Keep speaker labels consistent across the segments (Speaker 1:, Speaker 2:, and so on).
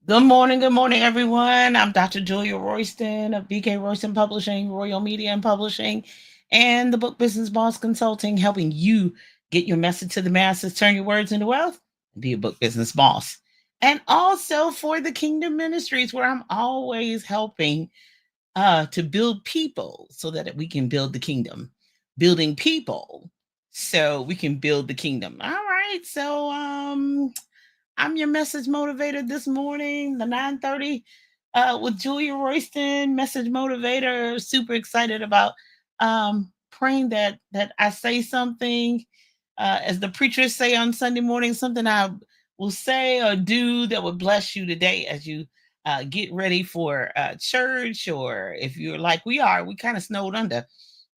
Speaker 1: Good morning, everyone. I'm Dr. Julia Royston of BK Royston Publishing, Royal Media and Publishing, and the Book Business Boss Consulting, helping you get your message to the masses, turn your words into wealth, and be a book business boss. And also for the Kingdom Ministries, where I'm always helping to build people so that we can build the kingdom, building people so we can build the kingdom. All right, so I'm your message motivator this morning, the 9:30 with Julia Royston, message motivator. Super excited about praying that I say something, as the preachers say on Sunday morning, something I will say or do that would bless you today as you get ready for church, or if you're like we are, we kind of snowed under.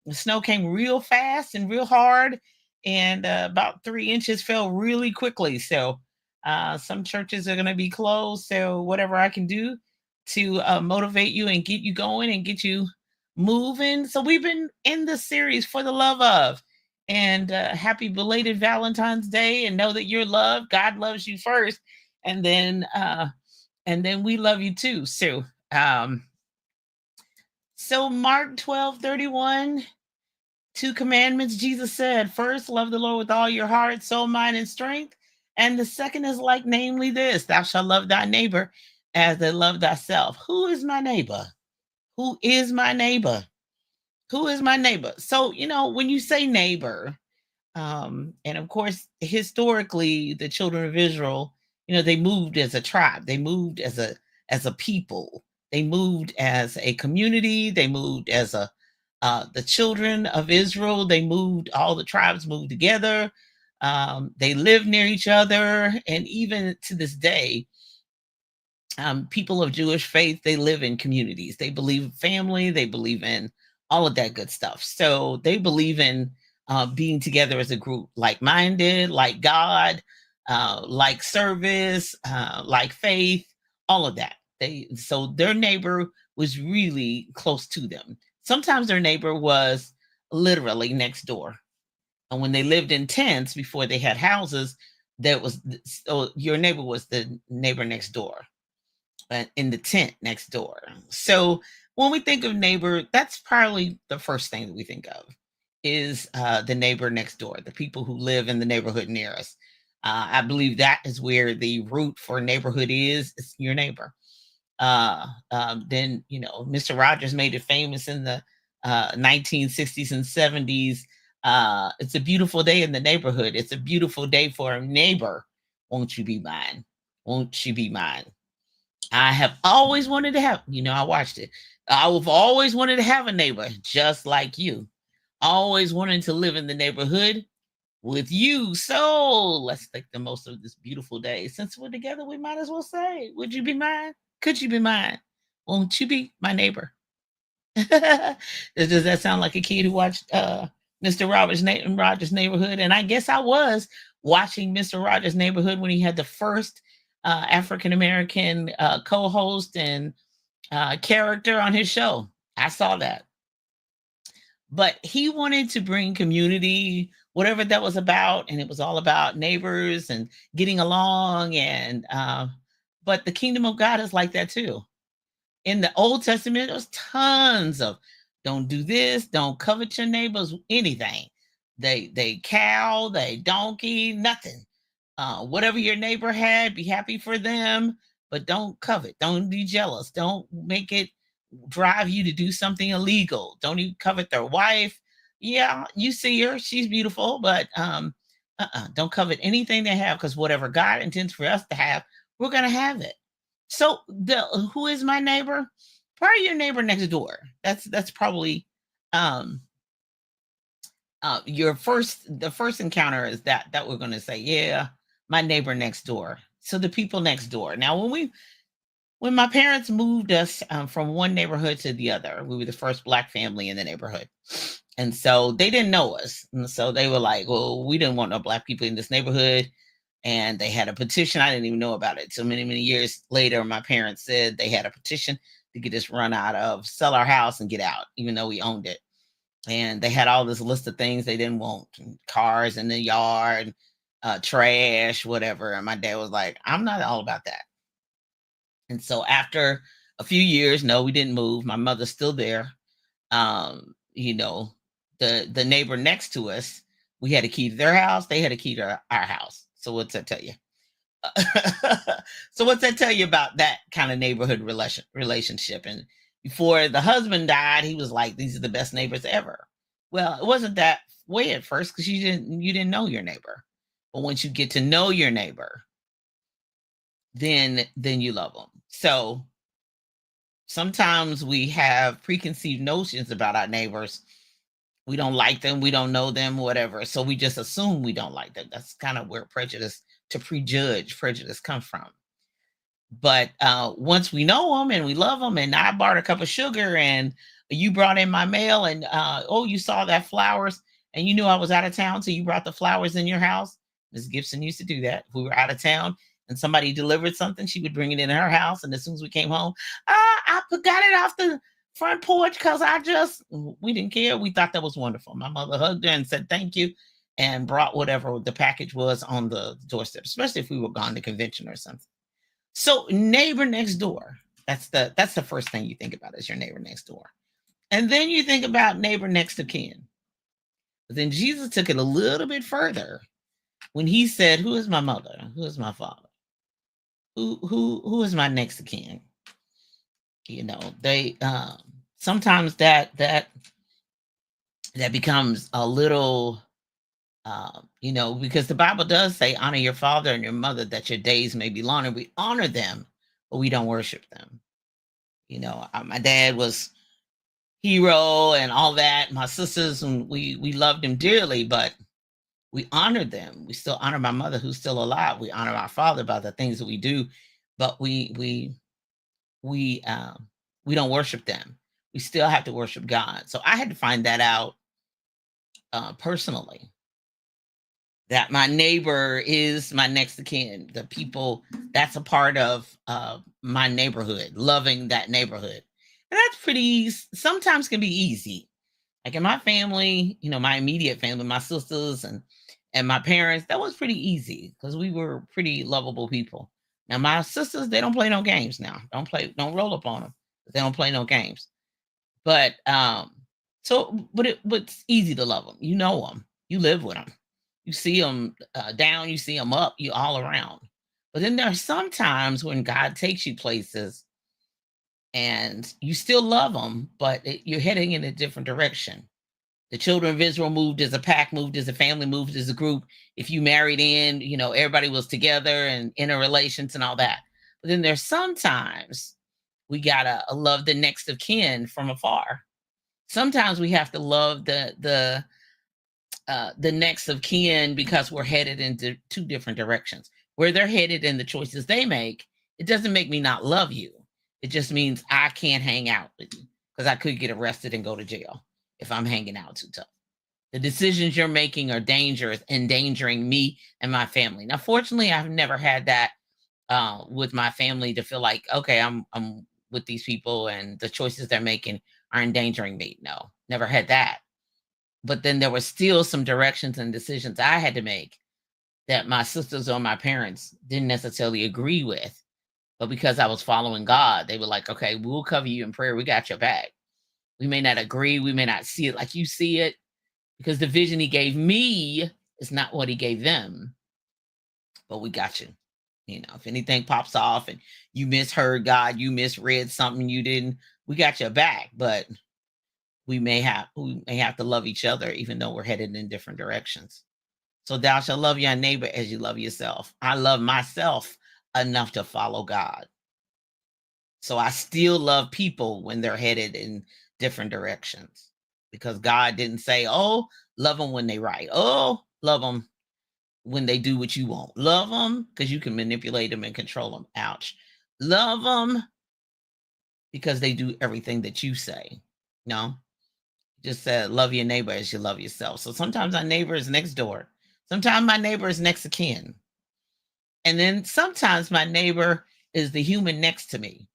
Speaker 1: The snow came real fast and real hard, and about 3 inches fell really quickly. So some churches are going to be closed. So whatever I can do to motivate you and get you going and get you moving. So we've been in this series for the love of, and happy belated Valentine's Day. And know that you're loved. God loves you first, and then we love you too. Um, so Mark 12:31. Two commandments Jesus said. First, love the Lord with all your heart, soul, mind, and strength. And the second is like, namely, this: thou shalt love thy neighbor as thou love thyself. Who is my neighbor? Who is my neighbor? Who is my neighbor? So, when you say neighbor, and of course, historically, the children of Israel, they moved as a tribe, they moved as a people, they moved as a community, they moved as the children of Israel, they moved, all the tribes moved together. They lived near each other. And even to this day, people of Jewish faith, they live in communities. They believe in family, they believe in all of that good stuff. So they believe in being together as a group, like minded, like God, like service, like faith, all of that. So their neighbor was really close to them. Sometimes their neighbor was literally next door. And when they lived in tents before they had houses, that was, so your neighbor was the neighbor next door, in the tent next door. So when we think of neighbor, that's probably the first thing that we think of is the neighbor next door, the people who live in the neighborhood near us. I believe that is where the root for neighborhood is. It's your neighbor. Then, Mr. Rogers made it famous in the 1960s and 70s. It's a beautiful day in the neighborhood. It's a beautiful day for a neighbor. Won't you be mine? Won't you be mine? I have always wanted to have, I watched it. I've always wanted to have a neighbor just like you. Always wanted to live in the neighborhood with you. So let's make the most of this beautiful day. Since we're together, we might as well say, would you be mine? Could you be mine? Won't you be my neighbor? Does that sound like a kid who watched Mr. Rogers' Neighborhood? And I guess I was watching Mr. Rogers' Neighborhood when he had the first African American co-host and character on his show. I saw that, but he wanted to bring community, whatever that was about, and it was all about neighbors and getting along. And but the kingdom of God is like that too. In the Old Testament, there's tons of don't do this, don't covet your neighbor's anything. They cow, they donkey, nothing. Whatever your neighbor had, be happy for them, but don't covet. Don't be jealous. Don't make it drive you to do something illegal. Don't even covet their wife. Yeah, you see her, she's beautiful, but don't covet anything they have, because whatever God intends for us to have, we're gonna have it. So the who is my neighbor? Probably your neighbor next door. That's probably um your first encounter is that we're going to say, yeah, my neighbor next door. So the people next door. Now when my parents moved us from one neighborhood to the other, we were the first Black family in the neighborhood. And so they didn't know us. And so they were like, well, we didn't want no Black people in this neighborhood. And they had a petition. I didn't even know about it. So many, many years later, my parents said they had a petition to get us run out of, sell our house and get out, even though we owned it. And they had all this list of things they didn't want: cars in the yard, trash, whatever. And my dad was like, I'm not all about that. And so after a few years, no, we didn't move. My mother's still there. You know, the neighbor next to us, we had a key to their house. They had a key to our house. So what's that tell you? So what's that tell you about that kind of neighborhood relationship? And before the husband died, he was like, "These are the best neighbors ever." Well, it wasn't that way at first because you didn't know your neighbor. But once you get to know your neighbor, then you love them. So sometimes we have preconceived notions about our neighbors. We don't like them, we don't know them, whatever. So we just assume we don't like them. That's kind of where prejudice to prejudge prejudice comes from. But once we know them and we love them, and I bought a cup of sugar and you brought in my mail, and oh, you saw that flowers and you knew I was out of town, so you brought the flowers in your house. Miss Gibson used to do that. If we were out of town and somebody delivered something, she would bring it in her house. And as soon as we came home, I got it off the front porch because we didn't care. We thought that was wonderful. My mother hugged her and said thank you and brought whatever the package was on the doorstep, especially if we were gone to convention or something. So neighbor next door, that's the first thing you think about is your neighbor next door. And then you think about neighbor next to kin. But then Jesus took it a little bit further when he said, "Who is my mother? Who is my father? Who is my next of kin?" You know, they sometimes that becomes a little because the Bible does say, "Honor your father and your mother, that your days may be long." And we honor them, but we don't worship them. My dad was hero and all that. My sisters, and we loved him dearly, but we honored them. We still honor my mother, who's still alive. We honor our father by the things that we do, but we don't worship them. We still have to worship God. So I had to find that out personally, that my neighbor is my next of kin. The people that's a part of my neighborhood, loving that neighborhood. And that's sometimes can be easy. Like in my family, my immediate family, my sisters and my parents, that was pretty easy because we were pretty lovable people. Now my sisters, they don't play no games now. Don't roll up on them. They don't play no games. But but it's easy to love them. You know them. You live with them. You see them down, you see them up, you all around. But then there are some times when God takes you places and you still love them, but you're heading in a different direction. The children of Israel moved as a pack, moved as a family, moved as a group. If you married in, everybody was together and interrelations and all that. But then there's sometimes we gotta love the next of kin from afar. Sometimes we have to love the next of kin because we're headed into two different directions. Where they're headed and the choices they make, it doesn't make me not love you. It just means I can't hang out with you because I could get arrested and go to jail if I'm hanging out too tough. The decisions you're making are dangerous, endangering me and my family. Now, fortunately, I've never had that with my family to feel like, okay, I'm with these people and the choices they're making are endangering me. No, never had that. But then there were still some directions and decisions I had to make that my sisters or my parents didn't necessarily agree with. But because I was following God, they were like, okay, we'll cover you in prayer. We got your back. We may not agree. We may not see it like you see it because the vision he gave me is not what he gave them. But we got you. If anything pops off and you misheard God, you misread something you didn't, we got your back. But we may have to love each other, even though we're headed in different directions. So thou shalt love your neighbor as you love yourself. I love myself enough to follow God. So I still love people when they're headed in different directions because God didn't say, oh, love them when they right. Oh, love them when they do what you want. Love them because you can manipulate them and control them. Ouch. Love them because they do everything that you say. No, just said love your neighbor as you love yourself. So sometimes our neighbor is next door. Sometimes my neighbor is next of kin. And then sometimes my neighbor is the human next to me.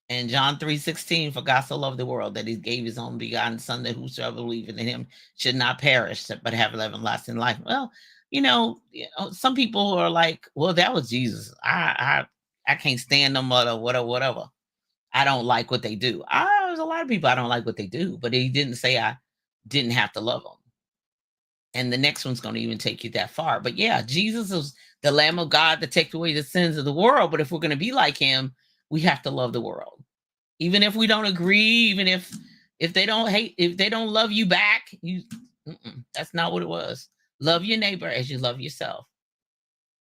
Speaker 1: And John 3:16, for God so loved the world that he gave his only begotten son, that whosoever believeth in him should not perish, but have everlasting life. Well, some people are like, well, that was Jesus. I I can't stand them or whatever, whatever. I don't like what they do. There's a lot of people I don't like what they do, but he didn't say I didn't have to love them. And the next one's going to even take you that far. But yeah, Jesus is the Lamb of God that takes away the sins of the world. But if we're going to be like him, we have to love the world. Even if we don't agree, even if they don't hate, if they don't love you back, that's not what it was. Love your neighbor as you love yourself.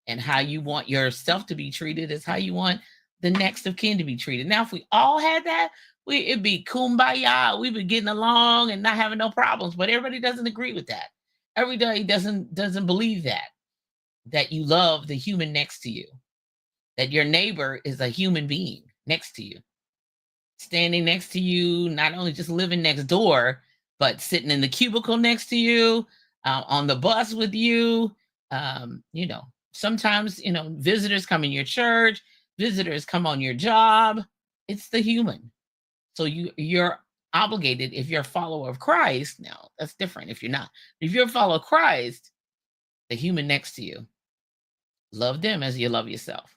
Speaker 1: And how you want yourself to be treated is how you want the next of kin to be treated. Now, if we all had that, it'd be kumbaya. We'd be getting along and not having no problems. But everybody doesn't agree with that. Everybody doesn't believe that you love the human next to you, that your neighbor is a human being next to you, standing next to you, not only just living next door, but sitting in the cubicle next to you, on the bus with you. Sometimes, visitors come in your church, visitors come on your job. It's the human. So you're obligated, if you're a follower of Christ. Now, that's different if you're not. If you're a follower of Christ, the human next to you, love them as you love yourself.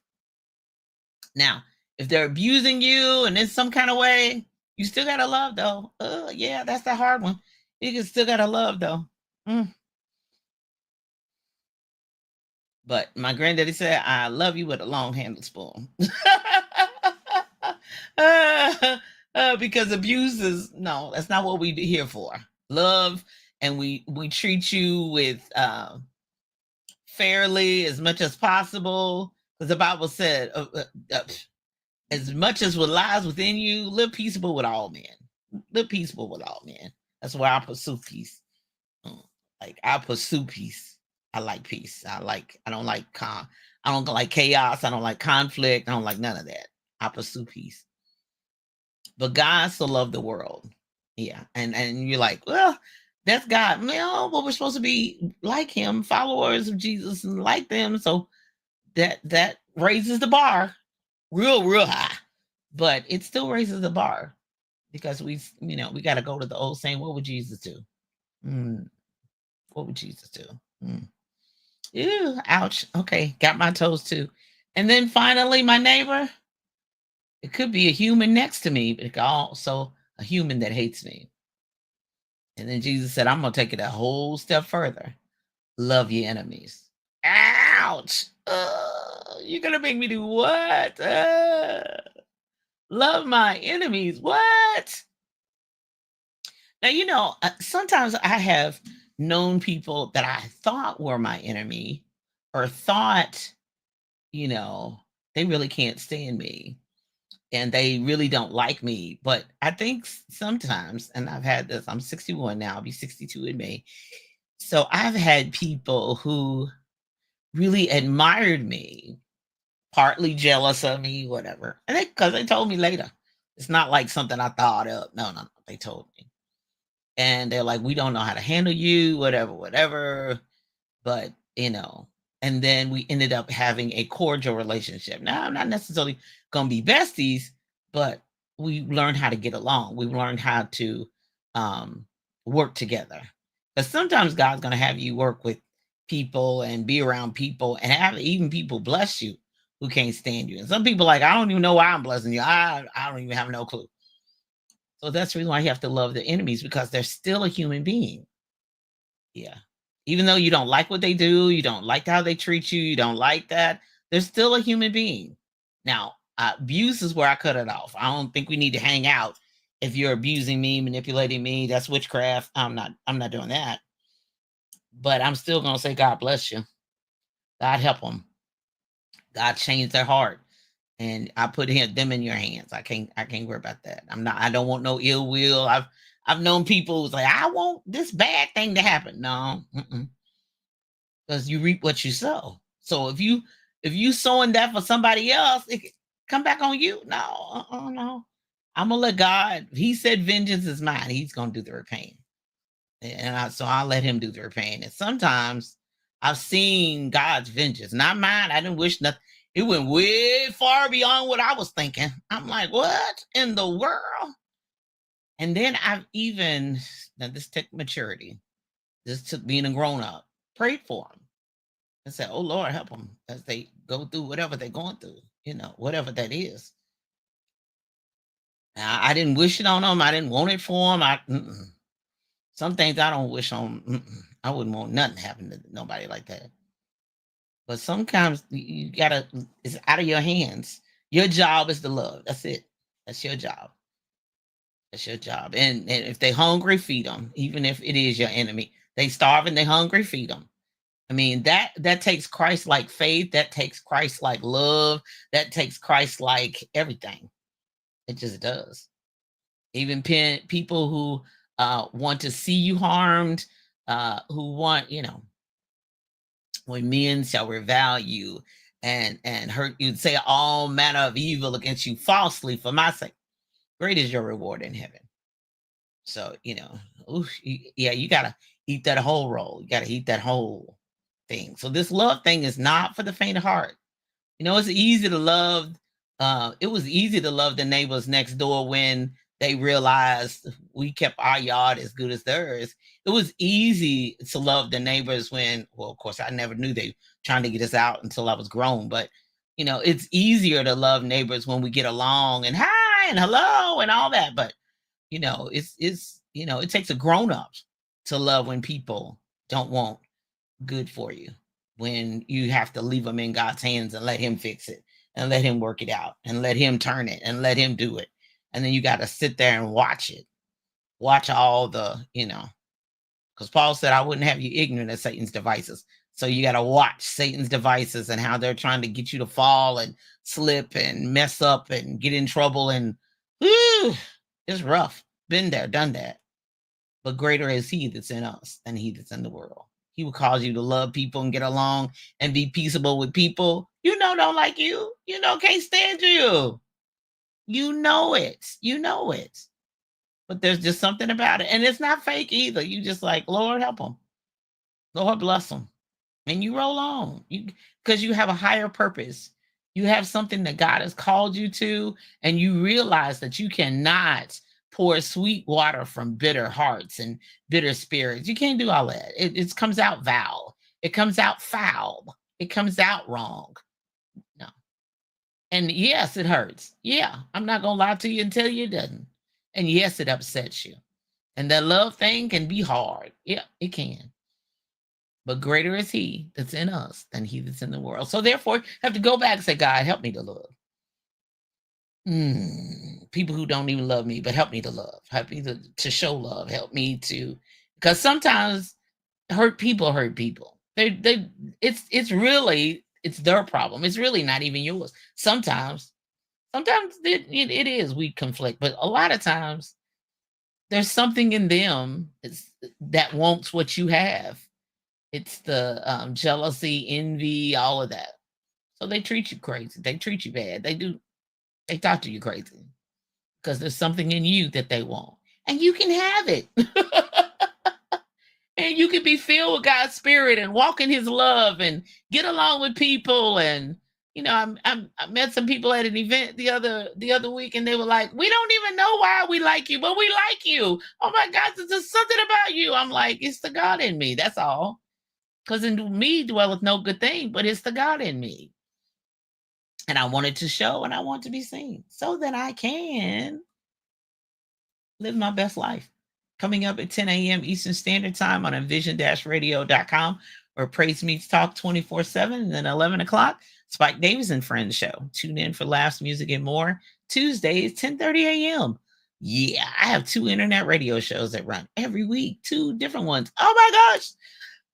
Speaker 1: Now, if they're abusing you and in some kind of way, you still gotta love though. Yeah, that's the hard one. You can still gotta love though. But my granddaddy said, I love you with a long handled spoon. Because abuse is, no, that's not what we're here for. Love, and we treat you with fairly as much as possible. Because the Bible said, as much as what lies within you, live peaceable with all men. Live peaceable with all men. That's why I pursue peace. Like, I pursue peace. I like peace. I don't like chaos. I don't like conflict. I don't like none of that. I pursue peace. But God so loved the world. Yeah. And you're like, well, that's God. Well, but we're supposed to be like him, followers of Jesus, and like them. So that raises the bar real high. But it still raises the bar, because we got to go to the old saying, what would Jesus do? What would Jesus do? Ew, ouch. Okay, got my toes too. And then finally, my neighbor. It could be a human next to me, but it could also a human that hates me. And then Jesus said, I'm going to take it a whole step further. Love your enemies. Ouch. You're going to make me do what? Love my enemies. What? Now, sometimes I have known people that I thought were my enemy, or thought, they really can't stand me and they really don't like me. But I think sometimes, and I've had this, I'm 61 now, I'll be 62 in May. So I've had people who really admired me, partly jealous of me, whatever. And because they told me later. It's not like something I thought of. No, they told me. And they're like, we don't know how to handle you, whatever. But, and then we ended up having a cordial relationship. Now, I'm not necessarily going to be besties, but we learned how to get along. We learned how to work together. But sometimes God's going to have you work with people and be around people and have even people bless you who can't stand you. And some people like, I don't even know why I'm blessing you. I don't even have no clue. So that's the reason why you have to love the enemies, because they're still a human being. Yeah. Even though you don't like what they do, you don't like how they treat you, you don't like that, they're still a human being. Now, abuse is where I cut it off. I don't think we need to hang out. If you're abusing me, manipulating me, that's witchcraft. I'm not doing that. But I'm still going to say, God bless you. God help them. God change their heart. And I put them in your hands. I can't worry about that. I don't want no ill will. I've known people who's like, I want this bad thing to happen. No, because you reap what you sow. So if you sowing that for somebody else, it come back on you. No, no. I'm gonna let God. He said, "Vengeance is mine." He's gonna do the repaying, and so I'll let Him do the repaying. And sometimes I've seen God's vengeance, not mine. I didn't wish nothing. It went way far beyond what I was thinking. I'm like, what in the world? And then now this took maturity. This took being a grown up. Prayed for them and said, oh, Lord, help them as they go through whatever they're going through, whatever that is. I didn't wish it on them. I didn't want it for them. Some things I don't wish on. I wouldn't want nothing to happen to nobody like that. But sometimes you gotta. It's out of your hands. Your job is to love. That's it. That's your job. That's your job. And if they hungry, feed them. Even if it is your enemy, they starving, they hungry, feed them. I mean, that takes Christ like faith. That takes Christ like love. That takes Christ like everything. It just does. Even people who want to see you harmed, who want, when men shall revile you and hurt you, say all manner of evil against you falsely for my sake, great is your reward in heaven. So, you gotta eat that whole roll. You gotta eat that whole thing. So this love thing is not for the faint of heart. It's easy to love. It was easy to love the neighbors next door when they realized we kept our yard as good as theirs. It was easy to love the neighbors when, well, of course, I never knew they were trying to get us out until I was grown. But, it's easier to love neighbors when we get along and hi and hello and all that. But, it takes a grown-up to love when people don't want good for you, when you have to leave them in God's hands and let him fix it and let him work it out and let him turn it and let him do it. And then you got to sit there and watch it. Watch all the, because Paul said, I wouldn't have you ignorant of Satan's devices. So you got to watch Satan's devices and how they're trying to get you to fall and slip and mess up and get in trouble. And it's rough. Been there, done that. But greater is he that's in us than he that's in the world. He will cause you to love people and get along and be peaceable with people. Don't like you. Can't stand you. You know it. But there's just something about it. And it's not fake either. You just like, Lord, help them. Lord, bless them. And you roll on. Because you have a higher purpose. You have something that God has called you to. And you realize that you cannot pour sweet water from bitter hearts and bitter spirits. You can't do all that. It comes out foul. It comes out foul. It comes out wrong. No. And yes, it hurts. Yeah, I'm not going to lie to you and tell you it doesn't. And yes, it upsets you. And that love thing can be hard. Yeah, it can. But greater is he that's in us than he that's in the world. So therefore, you have to go back and say, God, help me to love. People who don't even love me, but help me to love. Help me to show love. Help me to, because sometimes hurt people. It's really, it's their problem. It's really not even yours. Sometimes it is, we conflict, but a lot of times there's something in them that wants what you have. It's the jealousy, envy, all of that. So they treat you crazy. They treat you bad. They do. They talk to you crazy because there's something in you that they want, and you can have it. And you can be filled with God's spirit and walk in his love and get along with people. And, I met some people at an event the other week, and they were like, we don't even know why we like you, but we like you. Oh my God, there's just something about you. I'm like, it's the God in me. That's all. Because in me dwelleth no good thing, but it's the God in me. And I want it to show and I want to be seen so that I can live my best life. Coming up at 10 a.m. Eastern Standard Time on envision-radio.com, where Praise Meets Talk 24/7. And then 11 o'clock, Spike Davis and Friends Show. Tune in for laughs, music, and more. Tuesdays, 10:30 a.m. Yeah, I have 2 internet radio shows that run every week. 2 different ones. Oh my gosh.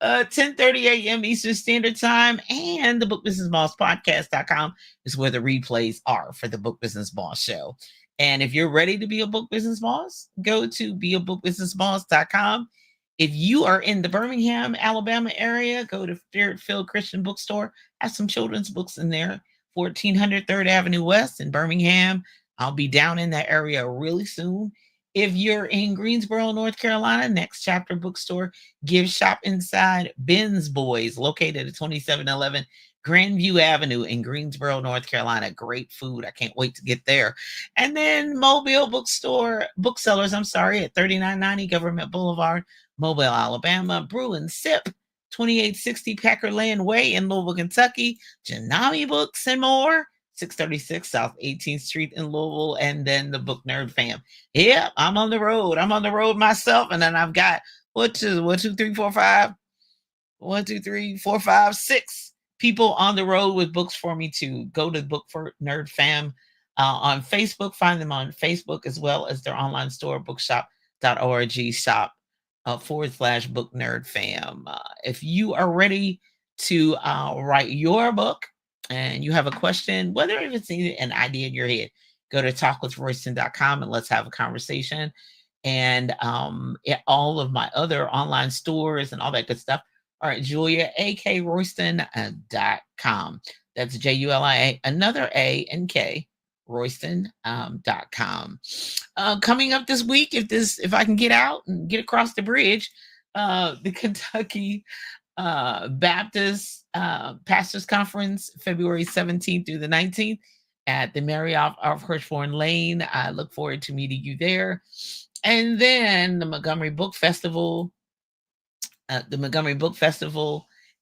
Speaker 1: 10:30 a.m. Eastern Standard Time. And the Book Business Boss Podcast.com is where the replays are for the Book Business Boss Show. And if you're ready to be a book business boss, go to beabookbusinessboss.com. If you are in the Birmingham, Alabama area, go to Spirit-Filled Christian Bookstore. Have some children's books in there. 1400 3rd Avenue West in Birmingham. I'll be down in that area really soon. If you're in Greensboro, North Carolina, Next Chapter Bookstore, gift shop inside Ben's Boys, located at 2711 Grandview Avenue in Greensboro, North Carolina. Great food. I can't wait to get there. And then Mobile Booksellers, at 3990 Government Boulevard, Mobile, Alabama. Brew and Sip 2860 Packer Lane Way in Louisville, Kentucky. Janami Books and more. 636 South 18th Street in Louisville, and then the Book Nerd Fam. Yeah, I'm on the road. I'm on the road myself, and then I've got one, two, three, four, five. 1, 2, 3, 4, 5, 6 people on the road with books for me to go to Book for Nerd Fam on Facebook. Find them on Facebook as well as their online store, bookshop.org shop / Book Nerd Fam. If you are ready to write your book and you have a question, whether it's an idea in your head, go to talkwithroyston.com and let's have a conversation. And all of my other online stores and all that good stuff are at JuliaAKRoyston.com. That's JULIA, another A and K, Royston.com. Coming up this week, if I can get out and get across the bridge, the Kentucky Baptist Pastors Conference, February 17th through the 19th at the Marriott of Hirschhorn Lane. I look forward to meeting you there. And then the Montgomery Book Festival,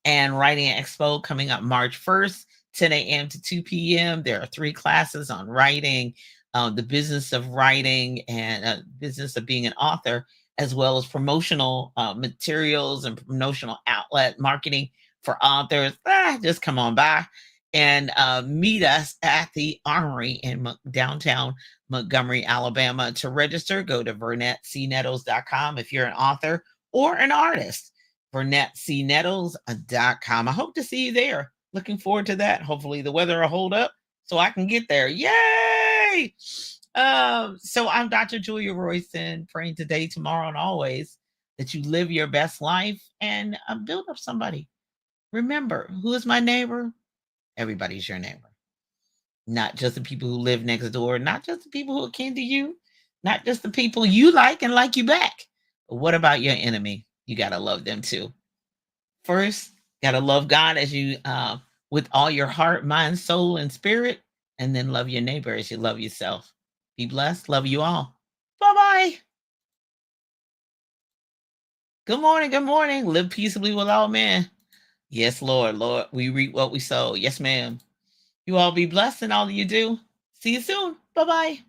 Speaker 1: and Writing Expo coming up March 1st, 10 a.m. to 2 p.m. There are 3 classes on writing, the business of writing and business of being an author, as well as promotional materials and promotional outlet marketing for authors. Just come on by and meet us at the Armory in downtown Montgomery, Alabama. To register, go to VernetCnettles.com if you're an author or an artist. VernetCnettles.com. I hope to see you there. Looking forward to that. Hopefully the weather will hold up so I can get there. Yay! So I'm Dr. Julia Royston, praying today, tomorrow, and always that you live your best life and build up somebody. Remember, who is my neighbor? Everybody's your neighbor. Not just the people who live next door, not just the people who are kin to you, not just the people you like and like you back. But what about your enemy? You got to love them too. First, got to love God as you, with all your heart, mind, soul, and spirit, and then love your neighbor as you love yourself. Be blessed. Love you all. Bye-bye. Good morning. Good morning. Live peaceably with all men. Yes, Lord. Lord, we reap what we sow. Yes, ma'am. You all be blessed in all you do. See you soon. Bye-bye.